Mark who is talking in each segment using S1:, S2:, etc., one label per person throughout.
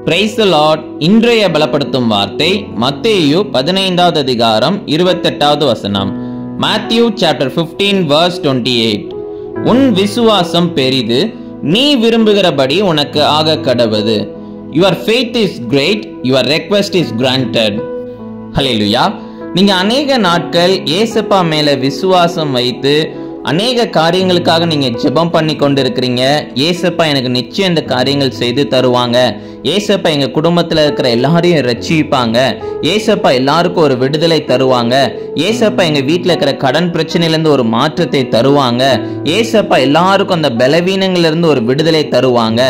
S1: Praise the Lord. இன்றைய பலப்படுத்தும் வார்த்தை மத்தேயு 15வது அதிகாரம் 28வது வசனம். Matthew chapter 15 verse 28. உன் விசுவாசம் பெரிது, நீ விரும்புகிறபடி உனக்கு ஆக கடவது. Your faith is great, your request is granted. ஹல்லேலூயா. நீங்க அநேக நாட்கள் ஏசப்பா மேல விசுவாசம் வைத்து அநேக காரியங்களுக்காக நீங்க ஜெபம் பண்ணி கொண்டு இருக்கிறீங்க. ஏசப்பா எனக்கு நிச்சயம் இந்த காரியங்கள் செய்து தருவாங்க, ஏசப்பா எங்க குடும்பத்துல இருக்கிற எல்லாரையும் ரட்சிப்பாங்க, ஏசப்பா எல்லாருக்கும் ஒரு விடுதலை தருவாங்க, ஏசப்பா எங்க வீட்டுல இருக்கிற கடன் பிரச்சனையில இருந்து ஒரு மாற்றத்தை தருவாங்க, ஏசப்பா எல்லாருக்கும் அந்த பலவீனங்கள்ல இருந்து ஒரு விடுதலை தருவாங்க,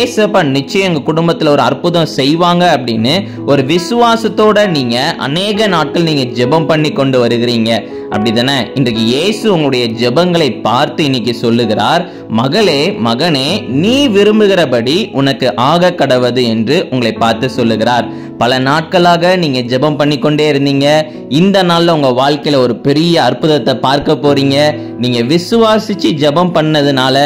S1: ஏசப்பா நிச்சயம் எங்க குடும்பத்துல ஒரு அற்புதம் செய்வாங்க அப்படின்னு ஒரு விசுவாசத்தோட நீங்க அநேக நாட்கள் நீங்க ஜெபம் பண்ணி கொண்டு வருகிறீங்க. அப்படிதானே? இன்றைக்கு இயேசு உங்களுடைய ஜெபங்களை பார்த்து இன்னைக்கு சொல்லுகிறார், மகளே மகனே, நீ விரும்புகிறபடி உனக்கு ஆக கடவது என்று உங்களை பார்த்து சொல்லுகிறார். பல நாட்களாக நீங்க ஜெபம் பண்ணி கொண்டே இருந்தீங்க. இந்த நாள்ல உங்க வாழ்க்கையில ஒரு பெரிய அற்புதத்தை பார்க்க போறீங்க. நீங்க விசுவாசிச்சு ஜெபம் பண்ணதுனால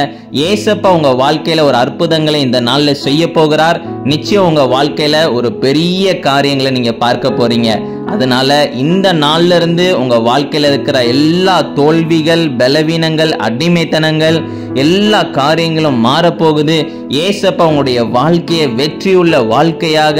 S1: ஏசப்பா உங்க வாழ்க்கையில ஒரு அற்புதங்களை இந்த நாள்ல செய்ய போகிறார். நிச்சயம் உங்க வாழ்க்கையில ஒரு பெரிய காரியங்களை நீங்க பார்க்க போறீங்க. அதனால இந்த நாள்ல இருந்து உங்க வாழ்க்கையில இருக்கிற எல்லா தோல்விகள், பலவீனங்கள், அடிமைத்தனங்கள், எல்லா காரியங்களும் மாறப்போகுது. ஏசப்பா உங்களுடைய வாழ்க்கையை வெற்றியுள்ள வாழ்க்கையாக,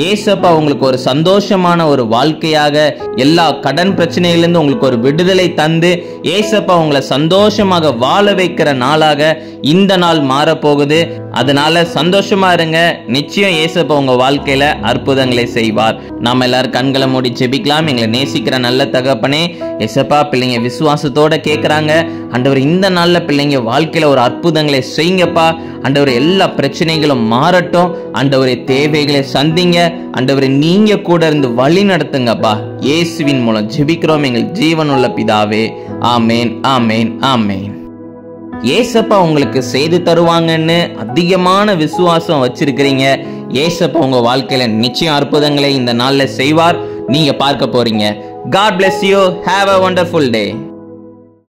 S1: ஏசப்பா உங்களுக்கு ஒரு சந்தோஷமான ஒரு வாழ்க்கையாக, எல்லா கடன் பிரச்சனையிலிருந்து உங்களுக்கு ஒரு விடுதலை தந்து ஏசப்பா உங்களை சந்தோஷமாக வாழ வைக்கிற நாளாக இந்த நாள் மாறப்போகுது. அதனால சந்தோஷமா இருங்க. நிச்சயம் ஏசப்பா உங்க வாழ்க்கையில அற்புதங்களை செய்வார். நாம எல்லாரும் கண்களை மூடி ஜெபிக்கலாம். எங்களை நேசிக்கிற நல்ல தகப்பனே, ஏசப்பா பிள்ளைங்க விசுவாசத்தோட கேட்கிறாங்க. ஆண்டவர் இந்த நாள்ல பிள்ளைங்க வாழ்க்கையில ஒரு அற்புதங்களை செய்யுங்கப்பா. ஆண்டவர் எல்லா பிரச்சனைகளும் மாறட்டும். ஆண்டவரே தேவைகளை சந்திங்க. ஆண்டவரே நீங்க கூட இருந்து வழி நடத்துங்கப்பா. இயேசுவின் மூலம் ஜெபிக்கிறோம் எங்கள் ஜீவனுள்ள பிதாவே. ஆமேன், ஆமேன், ஆமேன். ஏசப்பா உங்களுக்கு செய்து தருவாங்கன்னு அதிகமான விசுவாசம் வச்சிருக்கிறீங்க. ஏசப்பா உங்க வாழ்க்கையில நிச்சயம் அற்புதங்களை இந்த நாள்ல செய்வார். நீங்க பார்க்க போறீங்க. God bless you. Have a wonderful day.